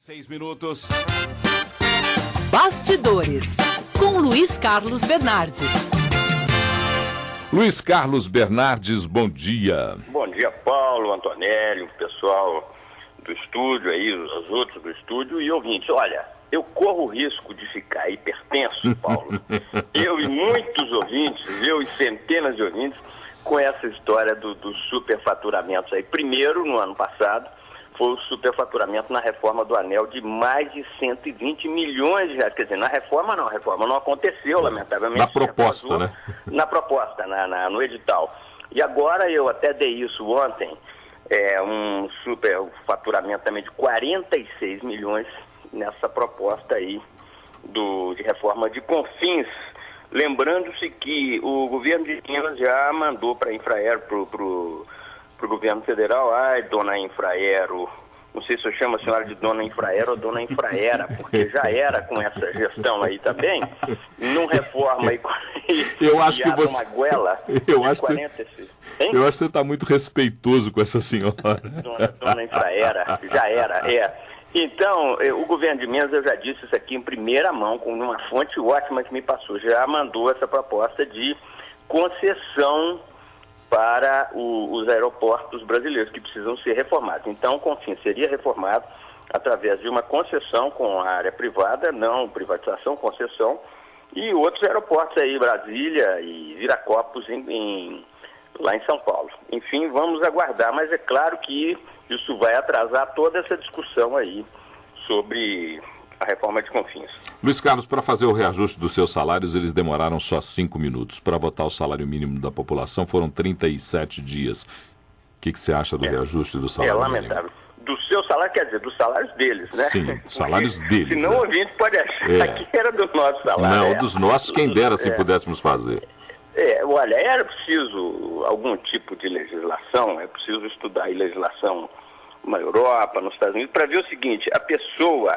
6 minutos. Bastidores, com Luiz Carlos Bernardes. Luiz Carlos Bernardes, bom dia. Bom dia, Paulo, Antonélio, pessoal do estúdio aí, os outros do estúdio e ouvintes. Olha, eu corro o risco de ficar hipertenso, Paulo. Eu e muitos ouvintes, eu e centenas de ouvintes, com essa história dos superfaturamentos aí. Primeiro, no ano passado, foi o superfaturamento na reforma do Anel de mais de 120 milhões de reais. Quer dizer, na reforma não, a reforma não aconteceu, lamentavelmente. Na proposta, né? Na proposta, no edital. E agora eu até dei isso ontem, um superfaturamento também de 46 milhões nessa proposta aí de reforma de Confins. Lembrando-se que o governo de Minas já mandou para a Infraero, para o governo federal, dona Infraero, não sei se eu chamo a senhora de dona Infraero ou dona Infraera, porque já era com essa gestão aí também, não reforma eu acho que você... uma goela eu acho que você está muito respeitoso com essa senhora. Dona Infraera, já era, Então, o governo de Minas, eu já disse isso aqui em primeira mão, com uma fonte ótima que me passou, já mandou essa proposta de concessão para os aeroportos brasileiros que precisam ser reformados. Então, o Confins seria reformado através de uma concessão com a área privada, não privatização, concessão, e outros aeroportos aí, Brasília e Viracopos, lá em São Paulo. Enfim, vamos aguardar, mas é claro que isso vai atrasar toda essa discussão aí sobre a reforma de Confins. Luiz Carlos, para fazer o reajuste dos seus salários, eles demoraram só 5 minutos. Para votar o salário mínimo da população, foram 37 dias. O que você acha do reajuste do salário mínimo? É lamentável. Do seu salário, quer dizer, dos salários deles, né? Sim, salários deles. Senão o ouvinte pode achar que era do nosso salário. Não, dos nossos, quem dera se pudéssemos fazer. Olha, era preciso algum tipo de legislação, é preciso estudar a legislação na Europa, nos Estados Unidos, para ver o seguinte: a pessoa,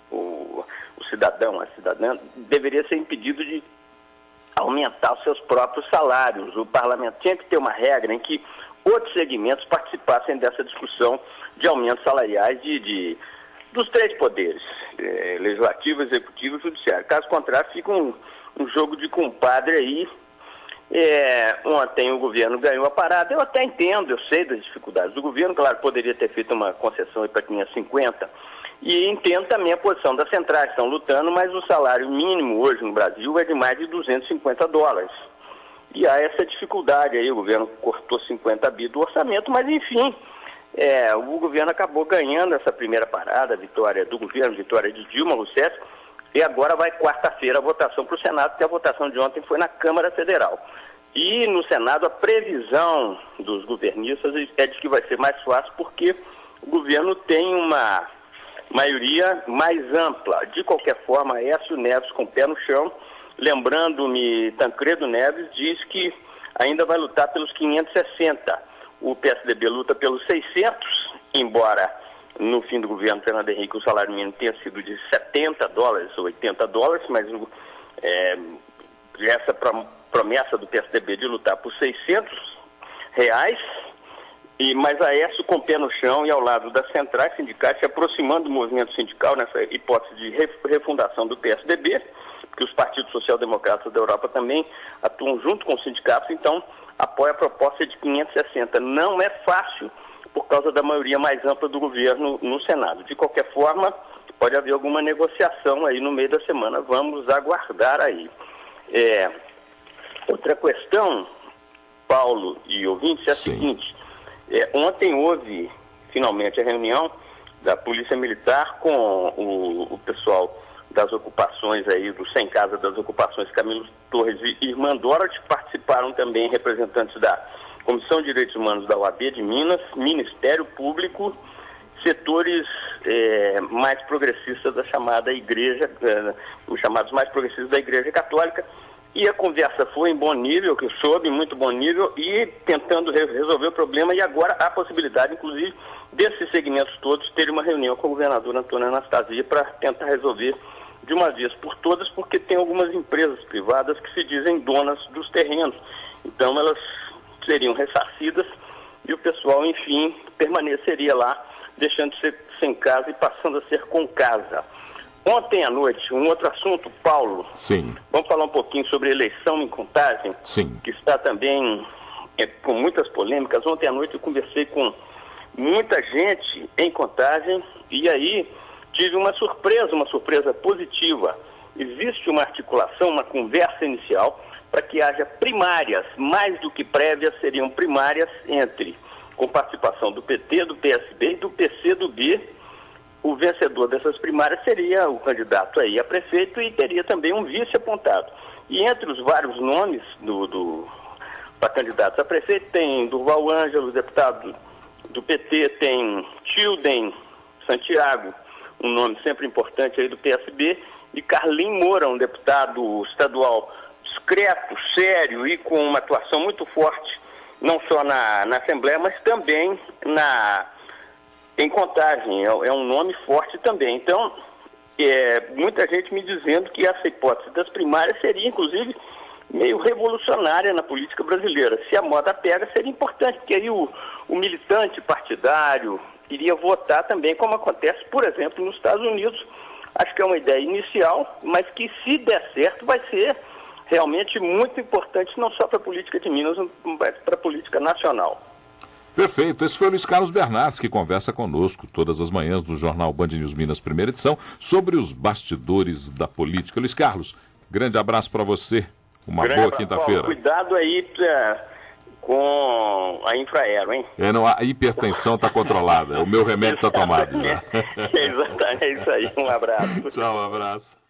o cidadão, a cidadã, deveria ser impedido de aumentar os seus próprios salários. O parlamento tinha que ter uma regra em que outros segmentos participassem dessa discussão de aumentos salariais dos três poderes, legislativo, executivo e judiciário. Caso contrário, fica um jogo de compadre aí. Ontem o governo ganhou a parada, eu até entendo, eu sei das dificuldades do governo, claro, poderia ter feito uma concessão para 550, e entendo também a posição das centrais, estão lutando, mas o salário mínimo hoje no Brasil é de mais de $250. E há essa dificuldade aí, o governo cortou 50 bi do orçamento, mas enfim, o governo acabou ganhando essa primeira parada, a vitória do governo, vitória de Dilma Rousseff, e agora vai quarta-feira a votação para o Senado, porque a votação de ontem foi na Câmara Federal. E no Senado a previsão dos governistas é de que vai ser mais fácil, porque o governo tem uma maioria mais ampla. De qualquer forma, Aécio Neves com o pé no chão, lembrando-me, Tancredo Neves diz que ainda vai lutar pelos 560. O PSDB luta pelos 600, embora no fim do governo Fernando Henrique o salário mínimo tenha sido de $70 ou $80, mas essa promessa do PSDB de lutar por R$600, mas a Aécio com o pé no chão e ao lado das centrais sindicais, se aproximando do movimento sindical nessa hipótese de refundação do PSDB, porque os partidos social-democratas da Europa também atuam junto com os sindicatos, então apoia a proposta de 560. Não é fácil por causa da maioria mais ampla do governo no Senado. De qualquer forma, pode haver alguma negociação aí no meio da semana. Vamos aguardar aí. Outra questão, Paulo e ouvintes, é a seguinte. Ontem houve, finalmente, a reunião da Polícia Militar com o pessoal das ocupações aí, do Sem Casa das Ocupações, Camilo Torres e Irmã Dorothy. Participaram também representantes da Comissão de Direitos Humanos da OAB de Minas, Ministério Público, setores mais progressistas da chamada Igreja, os chamados mais progressistas da Igreja Católica, e a conversa foi em bom nível, que eu soube, muito bom nível, e tentando resolver o problema, e agora há a possibilidade, inclusive, desses segmentos todos terem uma reunião com o governador Antônio Anastasia para tentar resolver de uma vez por todas, porque tem algumas empresas privadas que se dizem donas dos terrenos, então elas seriam ressarcidas e o pessoal, enfim, permaneceria lá, deixando de sem casa e passando a ser com casa. Ontem à noite, um outro assunto, Paulo. Sim. Vamos falar um pouquinho sobre eleição em Contagem. Sim. Que está também com muitas polêmicas. Ontem à noite eu conversei com muita gente em Contagem e aí tive uma surpresa positiva. Existe uma articulação, uma conversa inicial para que haja primárias, mais do que prévias, seriam primárias com participação do PT, do PSB e do PCdoB. O vencedor dessas primárias seria o candidato aí a prefeito e teria também um vice apontado. E entre os vários nomes para candidatos a prefeito tem Durval Ângelo, deputado do PT, tem Tilden Santiago, um nome sempre importante aí do PSB, e Carlim Moura, um deputado estadual discreto, sério e com uma atuação muito forte, não só na Assembleia, mas também em Contagem. É um nome forte também. Então, muita gente me dizendo que essa hipótese das primárias seria, inclusive, meio revolucionária na política brasileira. Se a moda pega, seria importante, porque aí o militante partidário iria votar também, como acontece, por exemplo, nos Estados Unidos. Acho que é uma ideia inicial, mas que, se der certo, vai ser realmente muito importante, não só para a política de Minas, mas para a política nacional. Perfeito. Esse foi o Luiz Carlos Bernardes, que conversa conosco todas as manhãs do jornal Band News Minas, primeira edição, sobre os bastidores da política. Luiz Carlos, grande abraço para você. Uma boa quinta-feira. Cuidado aí com a Infraero, hein? A hipertensão está controlada. O meu remédio está tomado já. Exatamente, é isso aí. Um abraço. Tchau, um abraço.